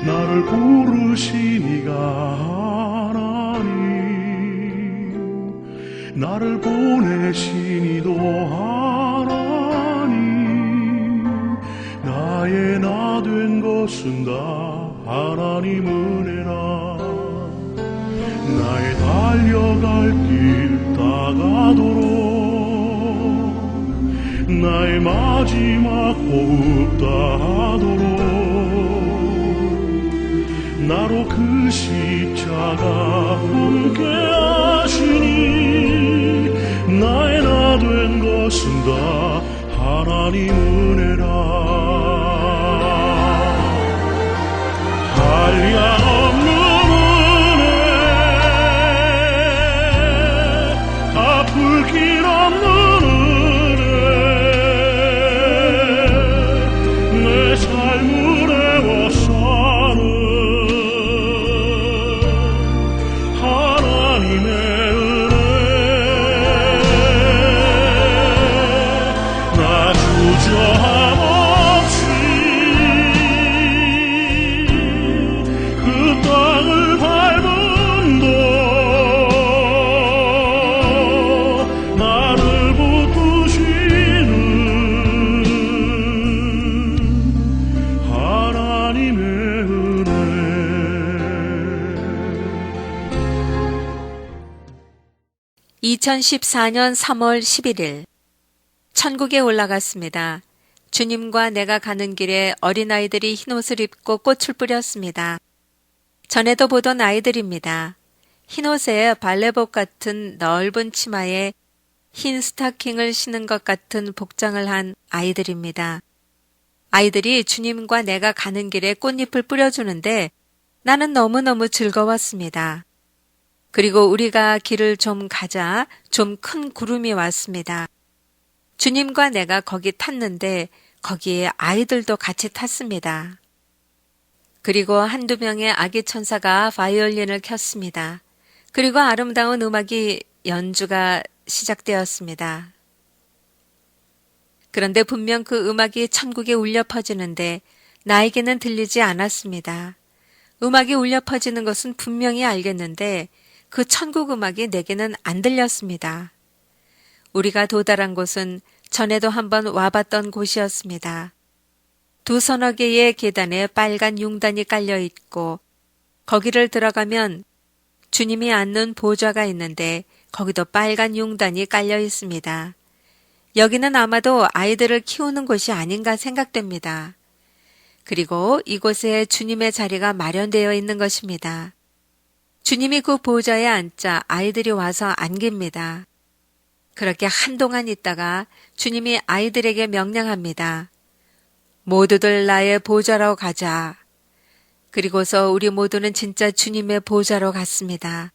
나를 부르시니가 하나님, 나를 보내시니도 하나님, 나의 나 된 것은 다 하나님 은혜라. 나의 달려갈 길 다가도록 나의 마지막 호흡 다하도록 나로 그 십자가 함께 하시니 나의 나 된 것은 다 하나님 은혜라. 한량없는 은혜, 갚을 길 없는 은혜, 내 삶을 애워싸는 하나님의 은혜. 나 주저함 없이 그 땅을 밟음도 나를 붙드시는 하나님의 은혜. 2014년 3월 11일 천국에 올라갔습니다. 주님과 내가 가는 길에 어린아이들이 흰옷을 입고 꽃을 뿌렸습니다. 전에도 보던 아이들입니다. 흰옷에 발레복 같은 넓은 치마에 흰 스타킹을 신은 것 같은 복장을 한 아이들입니다. 아이들이 주님과 내가 가는 길에 꽃잎을 뿌려주는데 나는 너무너무 즐거웠습니다. 그리고 우리가 길을 좀 가자 좀 큰 구름이 왔습니다. 주님과 내가 거기 탔는데 거기에 아이들도 같이 탔습니다. 그리고 한두 명의 아기 천사가 바이올린을 켰습니다. 그리고 아름다운 음악이 연주가 시작되었습니다. 그런데 분명 그 음악이 천국에 울려 퍼지는데 나에게는 들리지 않았습니다. 음악이 울려 퍼지는 것은 분명히 알겠는데 그 천국 음악이 내게는 안 들렸습니다. 우리가 도달한 곳은 전에도 한번 와봤던 곳이었습니다. 두서너 개의 계단에 빨간 융단이 깔려 있고 거기를 들어가면 주님이 앉는 보좌가 있는데 거기도 빨간 융단이 깔려 있습니다. 여기는 아마도 아이들을 키우는 곳이 아닌가 생각됩니다. 그리고 이곳에 주님의 자리가 마련되어 있는 것입니다. 주님이 그 보좌에 앉자 아이들이 와서 안깁니다. 그렇게 한동안 있다가 주님이 아이들에게 명령합니다. 모두들 나의 보좌로 가자. 그리고서 우리 모두는 진짜 주님의 보좌로 갔습니다.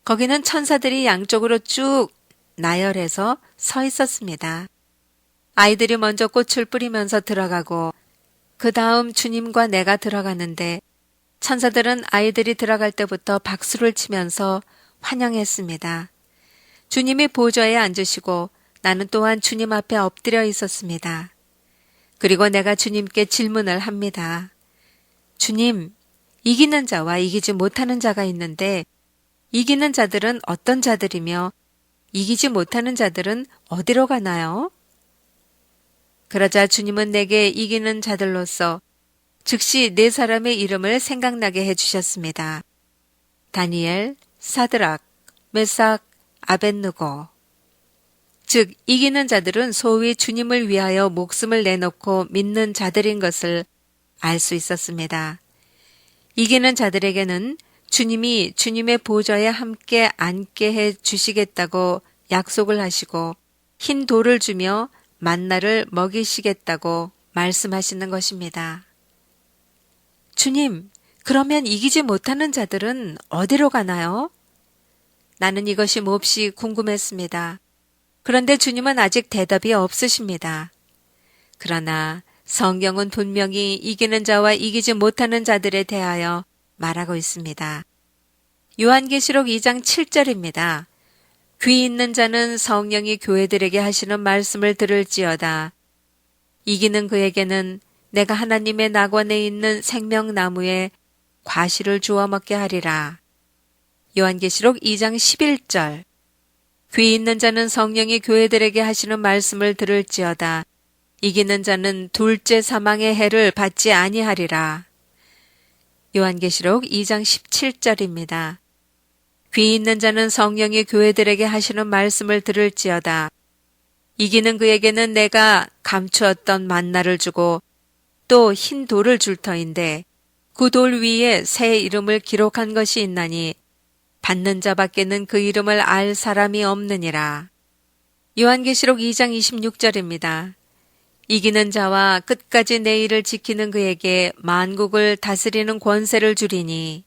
거기는 천사들이 양쪽으로 쭉 나열해서 서 있었습니다. 아이들이 먼저 꽃을 뿌리면서 들어가고 그 다음 주님과 내가 들어가는데 천사들은 아이들이 들어갈 때부터 박수를 치면서 환영했습니다. 주님이 보좌에 앉으시고 나는 또한 주님 앞에 엎드려 있었습니다. 그리고 내가 주님께 질문을 합니다. 주님, 이기는 자와 이기지 못하는 자가 있는데 이기는 자들은 어떤 자들이며 이기지 못하는 자들은 어디로 가나요? 그러자 주님은 내게 이기는 자들로서 즉시 네 사람의 이름을 생각나게 해주셨습니다. 다니엘, 사드락, 메삭, 아벳느고. 즉 이기는 자들은 소위 주님을 위하여 목숨을 내놓고 믿는 자들인 것을 알 수 있었습니다. 이기는 자들에게는 주님이 주님의 보좌에 함께 앉게 해 주시겠다고 약속을 하시고 흰 돌을 주며 만나를 먹이시겠다고 말씀하시는 것입니다. 주님, 그러면 이기지 못하는 자들은 어디로 가나요? 나는 이것이 몹시 궁금했습니다. 그런데 주님은 아직 대답이 없으십니다. 그러나 성경은 분명히 이기는 자와 이기지 못하는 자들에 대하여 말하고 있습니다. 요한계시록 2장 7절입니다. 귀 있는 자는 성령이 교회들에게 하시는 말씀을 들을지어다. 이기는 그에게는 내가 하나님의 낙원에 있는 생명나무에 과실을 주워 먹게 하리라. 요한계시록 2장 11절. 귀 있는 자는 성령이 교회들에게 하시는 말씀을 들을지어다. 이기는 자는 둘째 사망의 해를 받지 아니하리라. 요한계시록 2장 17절입니다. 귀 있는 자는 성령이 교회들에게 하시는 말씀을 들을지어다. 이기는 그에게는 내가 감추었던 만나를 주고 또 흰 돌을 줄 터인데 그 돌 위에 새 이름을 기록한 것이 있나니 받는 자밖에는 그 이름을 알 사람이 없느니라. 요한계시록 2장 26절입니다. 이기는 자와 끝까지 내 일을 지키는 그에게 만국을 다스리는 권세를 주리니.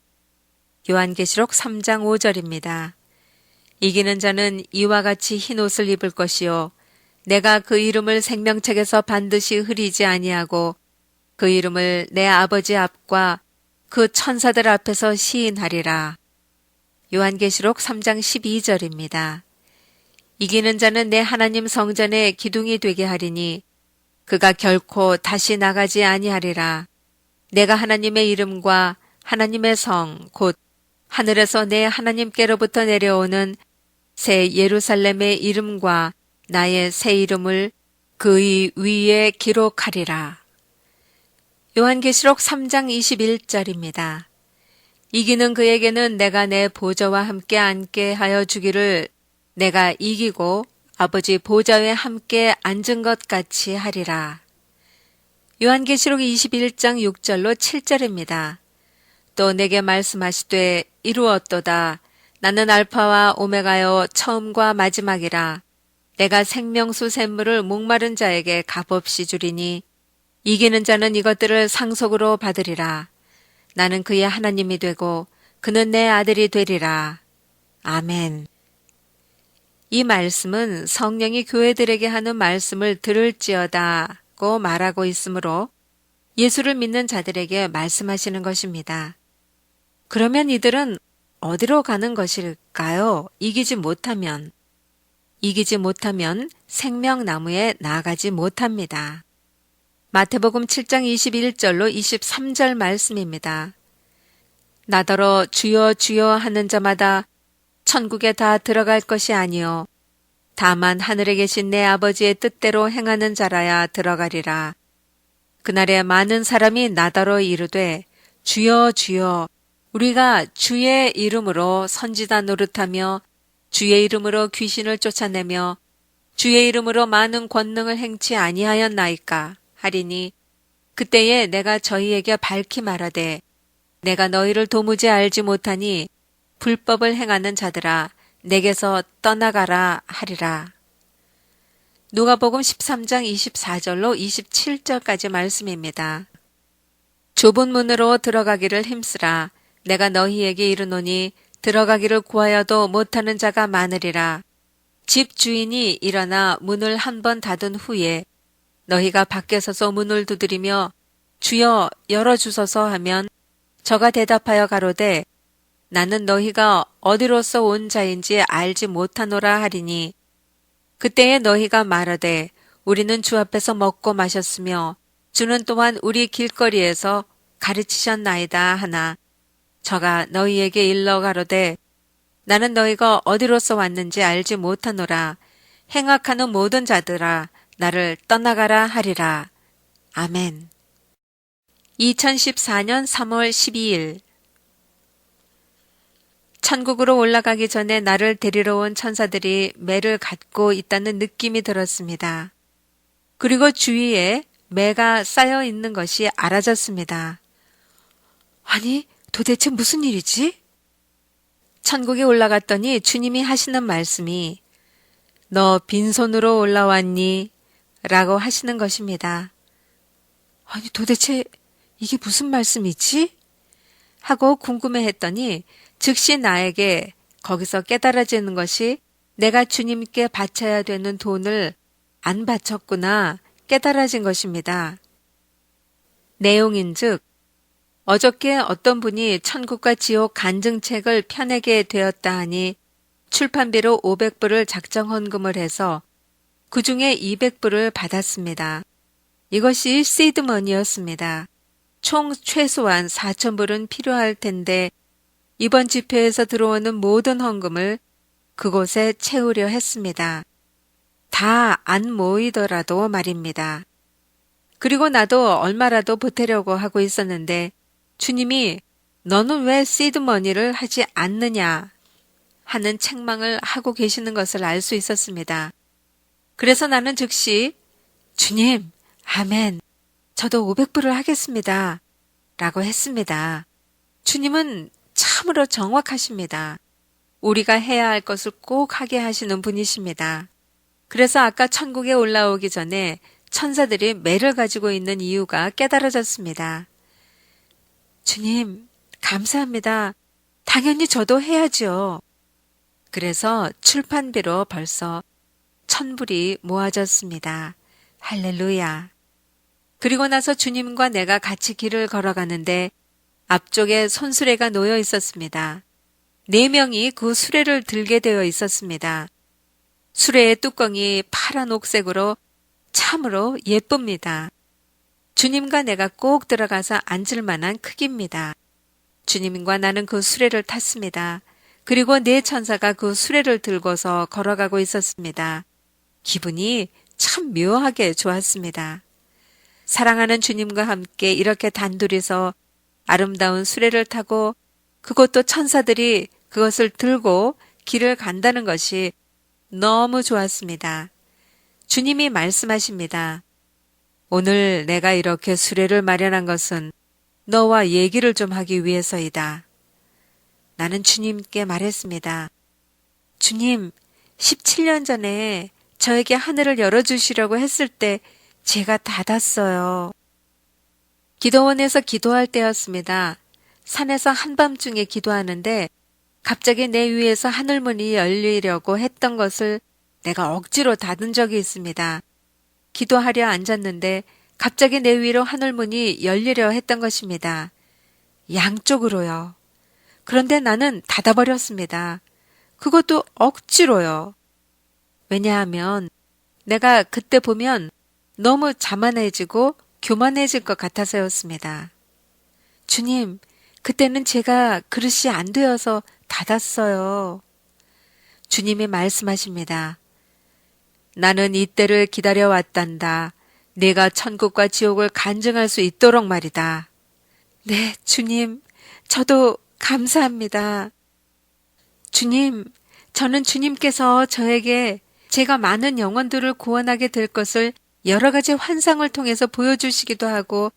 요한계시록 3장 5절입니다. 이기는 자는 이와 같이 흰 옷을 입을 것이요 내가 그 이름을 생명책에서 반드시 흐리지 아니하고 그 이름을 내 아버지 앞과 그 천사들 앞에서 시인하리라. 요한계시록 3장 12절입니다. 이기는 자는 내 하나님 성전의 기둥이 되게 하리니 그가 결코 다시 나가지 아니하리라. 내가 하나님의 이름과 하나님의 성 곧 하늘에서 내 하나님께로부터 내려오는 새 예루살렘의 이름과 나의 새 이름을 그의 위에 기록하리라. 요한계시록 3장 21절입니다. 이기는 그에게는 내가 내 보좌와 함께 앉게 하여 주기를 내가 이기고 아버지 보좌에 함께 앉은 것 같이 하리라. 요한계시록 21장 6절로 7절입니다. 또 내게 말씀하시되 이루었도다. 나는 알파와 오메가요 처음과 마지막이라. 내가 생명수 샘물을 목마른 자에게 값없이 주리니 이기는 자는 이것들을 상속으로 받으리라. 나는 그의 하나님이 되고 그는 내 아들이 되리라. 아멘. 이 말씀은 성령이 교회들에게 하는 말씀을 들을지어다고 말하고 있으므로 예수를 믿는 자들에게 말씀하시는 것입니다. 그러면 이들은 어디로 가는 것일까요? 이기지 못하면 생명나무에 나아가지 못합니다. 마태복음 7장 21절로 23절 말씀입니다. 나더러 주여 주여 하는 자마다 천국에 다 들어갈 것이 아니요 다만 하늘에 계신 내 아버지의 뜻대로 행하는 자라야 들어가리라. 그날에 많은 사람이 나더러 이르되 주여 주여 우리가 주의 이름으로 선지자 노릇하며 주의 이름으로 귀신을 쫓아내며 주의 이름으로 많은 권능을 행치 아니하였나이까 하리니 그때에 내가 저희에게 밝히 말하되 내가 너희를 도무지 알지 못하니 불법을 행하는 자들아 내게서 떠나가라 하리라. 누가복음 13장 24절로 27절까지 말씀입니다. 좁은 문으로 들어가기를 힘쓰라. 내가 너희에게 이르노니 들어가기를 구하여도 못하는 자가 많으리라. 집 주인이 일어나 문을 한 번 닫은 후에 너희가 밖에 서서 문을 두드리며 주여 열어주소서 하면 저가 대답하여 가로되 나는 너희가 어디로서 온 자인지 알지 못하노라 하리니 그때에 너희가 말하되 우리는 주 앞에서 먹고 마셨으며 주는 또한 우리 길거리에서 가르치셨나이다 하나 저가 너희에게 일러 가로되 나는 너희가 어디로서 왔는지 알지 못하노라. 행악하는 모든 자들아 나를 떠나가라 하리라. 아멘. 2014년 3월 12일 천국으로 올라가기 전에 나를 데리러 온 천사들이 매를 갖고 있다는 느낌이 들었습니다. 그리고 주위에 매가 쌓여 있는 것이 알아졌습니다. 아니, 도대체 무슨 일이지? 천국에 올라갔더니 주님이 하시는 말씀이 너 빈손으로 올라왔니? 라고 하시는 것입니다. 아니, 도대체 이게 무슨 말씀이지? 하고 궁금해했더니 즉시 나에게 거기서 깨달아지는 것이 내가 주님께 바쳐야 되는 돈을 안 바쳤구나 깨달아진 것입니다. 내용인즉 어저께 어떤 분이 천국과 지옥 간증책을 펴내게 되었다 하니 출판비로 500불을 작정 헌금을 해서 그 중에 200불을 받았습니다. 이것이 시드머니였습니다. 총 최소한 4,000불은 필요할 텐데 이번 집회에서 들어오는 모든 헌금을 그곳에 채우려 했습니다. 다 안 모이더라도 말입니다. 그리고 나도 얼마라도 보태려고 하고 있었는데 주님이 너는 왜 시드머니를 하지 않느냐 하는 책망을 하고 계시는 것을 알 수 있었습니다. 그래서 나는 즉시 주님, 아멘, 저도 500불을 하겠습니다. 라고 했습니다. 주님은 참으로 정확하십니다. 우리가 해야 할 것을 꼭 하게 하시는 분이십니다. 그래서 아까 천국에 올라오기 전에 천사들이 매를 가지고 있는 이유가 깨달아졌습니다. 주님, 감사합니다. 당연히 저도 해야죠. 그래서 출판비로 벌써 1,000불이 모아졌습니다. 할렐루야. 그리고 나서 주님과 내가 같이 길을 걸어가는데 앞쪽에 손수레가 놓여 있었습니다. 4명이 그 수레를 들게 되어 있었습니다. 수레의 뚜껑이 파란 옥색으로 참으로 예쁩니다. 주님과 내가 꼭 들어가서 앉을 만한 크기입니다. 주님과 나는 그 수레를 탔습니다. 그리고 4 천사가 그 수레를 들고서 걸어가고 있었습니다. 기분이 참 묘하게 좋았습니다. 사랑하는 주님과 함께 이렇게 단둘이서 아름다운 수레를 타고 그것도 천사들이 그것을 들고 길을 간다는 것이 너무 좋았습니다. 주님이 말씀하십니다. 오늘 내가 이렇게 수레를 마련한 것은 너와 얘기를 좀 하기 위해서이다. 나는 주님께 말했습니다. 주님, 17년 전에 저에게 하늘을 열어주시려고 했을 때 제가 닫았어요. 기도원에서 기도할 때였습니다. 산에서 한밤중에 기도하는데 갑자기 내 위에서 하늘문이 열리려고 했던 것을 내가 억지로 닫은 적이 있습니다. 기도하려 앉았는데 갑자기 내 위로 하늘문이 열리려 했던 것입니다. 양쪽으로요. 그런데 나는 닫아버렸습니다. 그것도 억지로요. 왜냐하면 내가 그때 보면 너무 자만해지고 교만해질 것 같아서였습니다. 주님, 그때는 제가 그릇이 안 되어서 닫았어요. 주님이 말씀하십니다. 나는 이때를 기다려왔단다. 내가 천국과 지옥을 간증할 수 있도록 말이다. 네, 주님, 저도 감사합니다. 주님, 저는 주님께서 저에게 제가 많은 영혼들을 구원하게 될 것을 여러 가지 환상을 통해서 보여주시기도 하고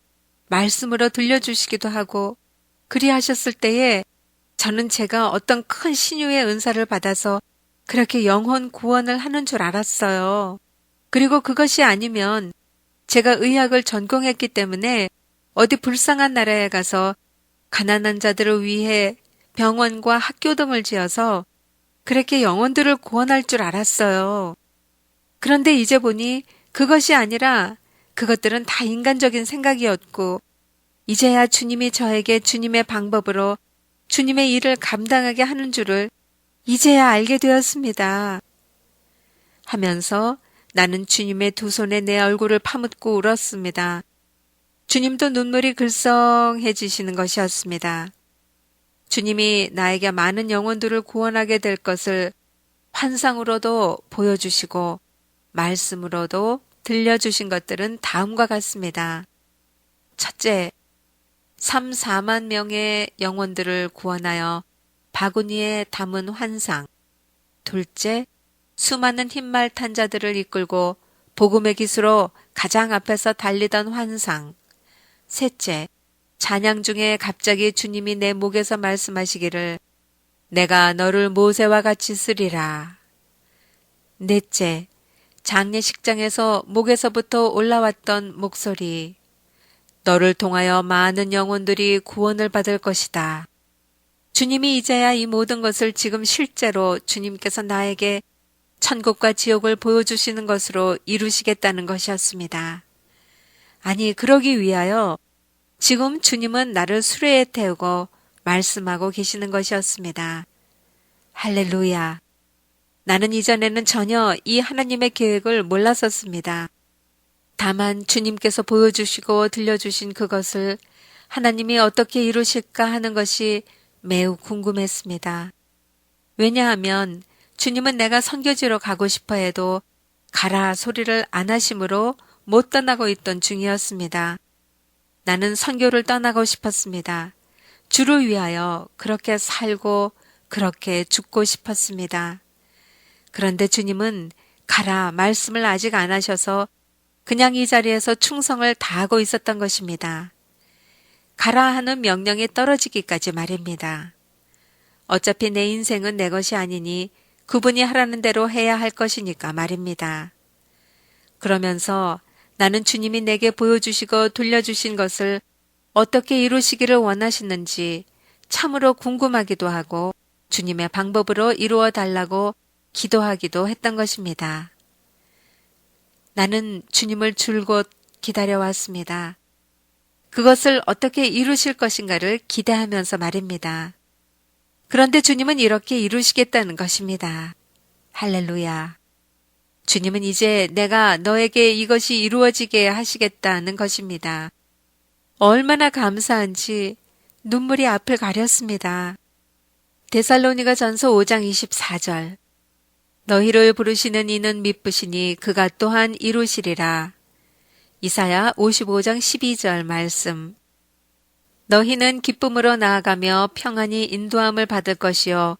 말씀으로 들려주시기도 하고 그리하셨을 때에 저는 제가 어떤 큰 신유의 은사를 받아서 그렇게 영혼 구원을 하는 줄 알았어요. 그리고 그것이 아니면 제가 의학을 전공했기 때문에 어디 불쌍한 나라에 가서 가난한 자들을 위해 병원과 학교 등을 지어서 그렇게 영혼들을 구원할 줄 알았어요. 그런데 이제 보니 그것이 아니라 그것들은 다 인간적인 생각이었고 이제야 주님이 저에게 주님의 방법으로 주님의 일을 감당하게 하는 줄을 이제야 알게 되었습니다. 하면서 나는 주님의 2 손에 내 얼굴을 파묻고 울었습니다. 주님도 눈물이 글썽해지시는 것이었습니다. 주님이 나에게 많은 영혼들을 구원하게 될 것을 환상으로도 보여주시고 말씀으로도 들려주신 것들은 다음과 같습니다. 첫째, 3, 4만 명의 영혼들을 구원하여 바구니에 담은 환상. 둘째, 수많은 흰말 탄 자들을 이끌고 복음의 기수로 가장 앞에서 달리던 환상. 셋째, 찬양 중에 갑자기 주님이 내 목에서 말씀하시기를 내가 너를 모세와 같이 쓰리라. 넷째, 장례식장에서 목에서부터 올라왔던 목소리. 너를 통하여 많은 영혼들이 구원을 받을 것이다. 주님이 이제야 이 모든 것을 지금 실제로 주님께서 나에게 천국과 지옥을 보여주시는 것으로 이루시겠다는 것이었습니다. 아니, 그러기 위하여 지금 주님은 나를 수레에 태우고 말씀하고 계시는 것이었습니다. 할렐루야. 나는 이전에는 전혀 이 하나님의 계획을 몰랐었습니다. 다만 주님께서 보여주시고 들려주신 그것을 하나님이 어떻게 이루실까 하는 것이 매우 궁금했습니다. 왜냐하면 주님은 내가 선교지로 가고 싶어 해도 가라 소리를 안 하심으로 못 떠나고 있던 중이었습니다. 나는 선교를 떠나고 싶었습니다. 주를 위하여 그렇게 살고 그렇게 죽고 싶었습니다. 그런데 주님은 가라 말씀을 아직 안 하셔서 그냥 이 자리에서 충성을 다하고 있었던 것입니다. 가라 하는 명령이 떨어지기까지 말입니다. 어차피 내 인생은 내 것이 아니니 그분이 하라는 대로 해야 할 것이니까 말입니다. 그러면서 나는 주님이 내게 보여주시고 돌려주신 것을 어떻게 이루시기를 원하시는지 참으로 궁금하기도 하고 주님의 방법으로 이루어 달라고 기도하기도 했던 것입니다. 나는 주님을 줄곧 기다려왔습니다. 그것을 어떻게 이루실 것인가를 기대하면서 말입니다. 그런데 주님은 이렇게 이루시겠다는 것입니다. 할렐루야. 주님은 이제 내가 너에게 이것이 이루어지게 하시겠다는 것입니다. 얼마나 감사한지 눈물이 앞을 가렸습니다. 데살로니가 전서 5장 24절. 너희를 부르시는 이는 미쁘시니 그가 또한 이루시리라. 이사야 55장 12절 말씀. 너희는 기쁨으로 나아가며 평안히 인도함을 받을 것이요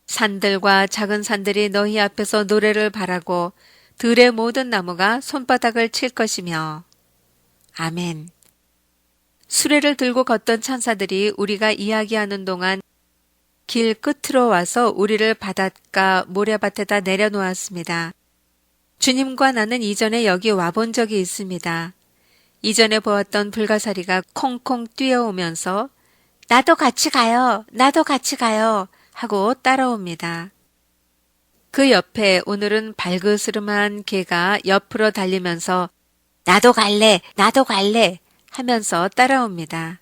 산들과 작은 산들이 너희 앞에서 노래를 바라고 들의 모든 나무가 손바닥을 칠 것이며. 아멘. 수레를 들고 걷던 천사들이 우리가 이야기하는 동안 길 끝으로 와서 우리를 바닷가 모래밭에다 내려놓았습니다. 주님과 나는 이전에 여기 와본 적이 있습니다. 이전에 보았던 불가사리가 콩콩 뛰어오면서 나도 같이 가요. 나도 같이 가요. 하고 따라옵니다. 그 옆에 오늘은 발그스름한 개가 옆으로 달리면서 나도 갈래. 나도 갈래. 하면서 따라옵니다.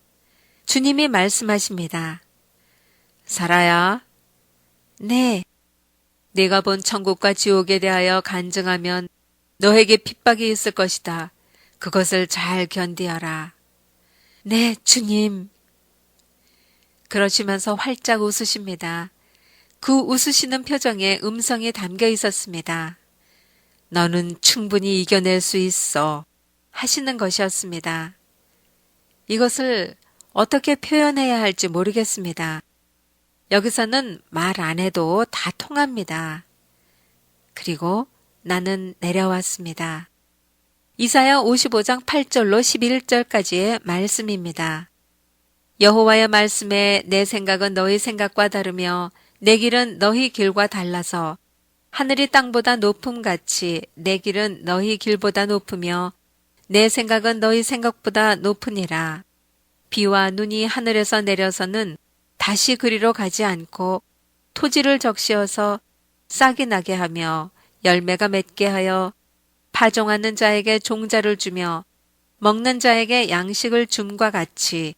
주님이 말씀하십니다. 사라야. 네. 네가 본 천국과 지옥에 대하여 간증하면 너에게 핍박이 있을 것이다. 그것을 잘 견디어라. 네, 주님. 그러시면서 활짝 웃으십니다. 그 웃으시는 표정에 음성이 담겨 있었습니다. 너는 충분히 이겨낼 수 있어. 하시는 것이었습니다. 이것을 어떻게 표현해야 할지 모르겠습니다. 여기서는 말 안 해도 다 통합니다. 그리고 나는 내려왔습니다. 이사야 55장 8절로 11절까지의 말씀입니다. 여호와의 말씀에 내 생각은 너희 생각과 다르며 내 길은 너희 길과 달라서 하늘이 땅보다 높음같이 내 길은 너희 길보다 높으며 내 생각은 너희 생각보다 높으니라. 비와 눈이 하늘에서 내려서는 다시 그리로 가지 않고 토지를 적시어서 싹이 나게 하며 열매가 맺게 하여 파종하는 자에게 종자를 주며 먹는 자에게 양식을 줌과 같이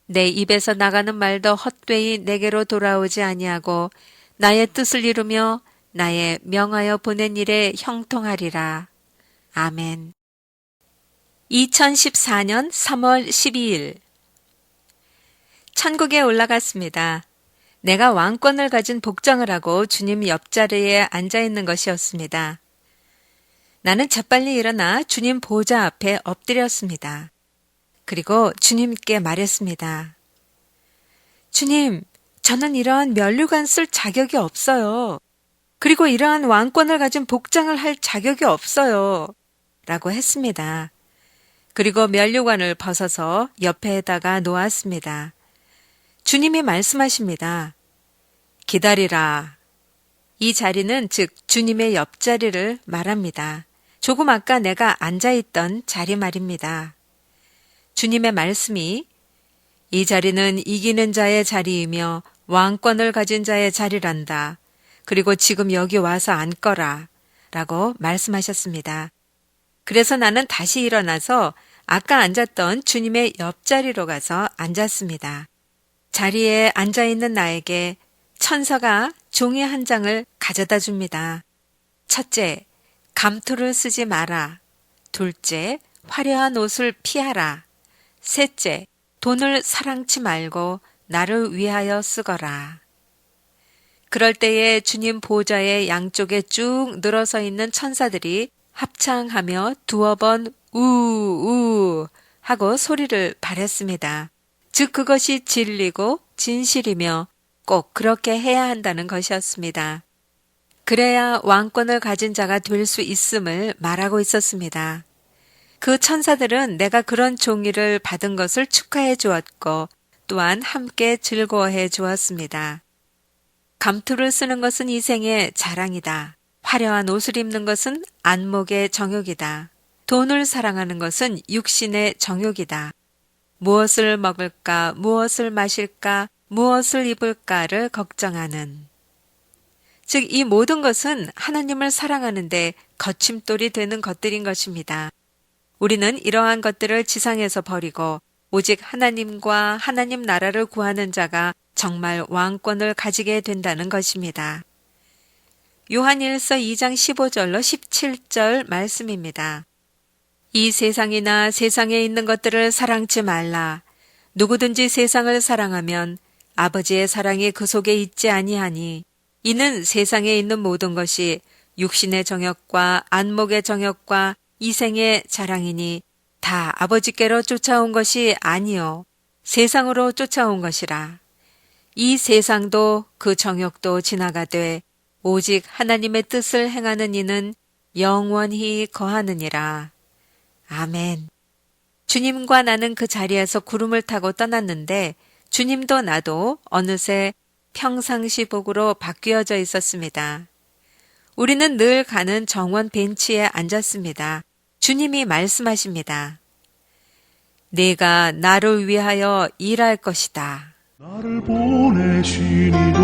내 입에서 나가는 말도 헛되이 내게로 돌아오지 아니하고 나의 뜻을 이루며 나의 명하여 보낸 일에 형통하리라. 아멘. 2014년 3월 12일 천국에 올라갔습니다. 내가 왕권을 가진 복장을 하고 주님 옆자리에 앉아있는 것이었습니다. 나는 재빨리 일어나 주님 보좌 앞에 엎드렸습니다. 그리고 주님께 말했습니다. 주님, 저는 이러한 면류관 쓸 자격이 없어요. 그리고 이러한 왕권을 가진 복장을 할 자격이 없어요. 라고 했습니다. 그리고 면류관을 벗어서 옆에다가 놓았습니다. 주님이 말씀하십니다. 기다리라. 이 자리는 즉 주님의 옆자리를 말합니다. 조금 아까 내가 앉아있던 자리 말입니다. 주님의 말씀이 이 자리는 이기는 자의 자리이며 왕권을 가진 자의 자리란다. 그리고 지금 여기 와서 앉거라. 라고 말씀하셨습니다. 그래서 나는 다시 일어나서 아까 앉았던 주님의 옆자리로 가서 앉았습니다. 자리에 앉아있는 나에게 천사가 종이 한 장을 가져다 줍니다. 첫째, 감투를 쓰지 마라. 둘째, 화려한 옷을 피하라. 셋째, 돈을 사랑치 말고 나를 위하여 쓰거라. 그럴 때에 주님 보좌의 양쪽에 쭉 늘어서 있는 천사들이 합창하며 두어 번 우우 하고 소리를 발했습니다. 즉 그것이 진리고 진실이며 꼭 그렇게 해야 한다는 것이었습니다. 그래야 왕권을 가진 자가 될 수 있음을 말하고 있었습니다. 그 천사들은 내가 그런 종의를 받은 것을 축하해 주었고 또한 함께 즐거워해 주었습니다. 감투를 쓰는 것은 이생의 자랑이다. 화려한 옷을 입는 것은 안목의 정욕이다. 돈을 사랑하는 것은 육신의 정욕이다. 무엇을 먹을까, 무엇을 마실까, 무엇을 입을까를 걱정하는. 즉, 이 모든 것은 하나님을 사랑하는데 거침돌이 되는 것들인 것입니다. 우리는 이러한 것들을 지상에서 버리고 오직 하나님과 하나님 나라를 구하는 자가 정말 왕권을 가지게 된다는 것입니다. 요한일서 2장 15절로 17절 말씀입니다. 이 세상이나 세상에 있는 것들을 사랑치 말라. 누구든지 세상을 사랑하면 아버지의 사랑이 그 속에 있지 아니하니 이는 세상에 있는 모든 것이 육신의 정욕과 안목의 정욕과 이생의 자랑이니 다 아버지께로 쫓아온 것이 아니요 세상으로 쫓아온 것이라. 이 세상도 그 정욕도 지나가되 오직 하나님의 뜻을 행하는 이는 영원히 거하느니라. 아멘. 주님과 나는 그 자리에서 구름을 타고 떠났는데 주님도 나도 어느새 평상시복으로 바뀌어져 있었습니다. 우리는 늘 가는 정원 벤치에 앉았습니다. 주님이 말씀하십니다. 내가 나를 위하여 일할 것이다. 나를 보내신 이도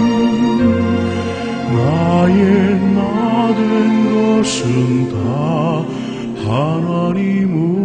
하나님 나의 나 된 것은 다 하나님을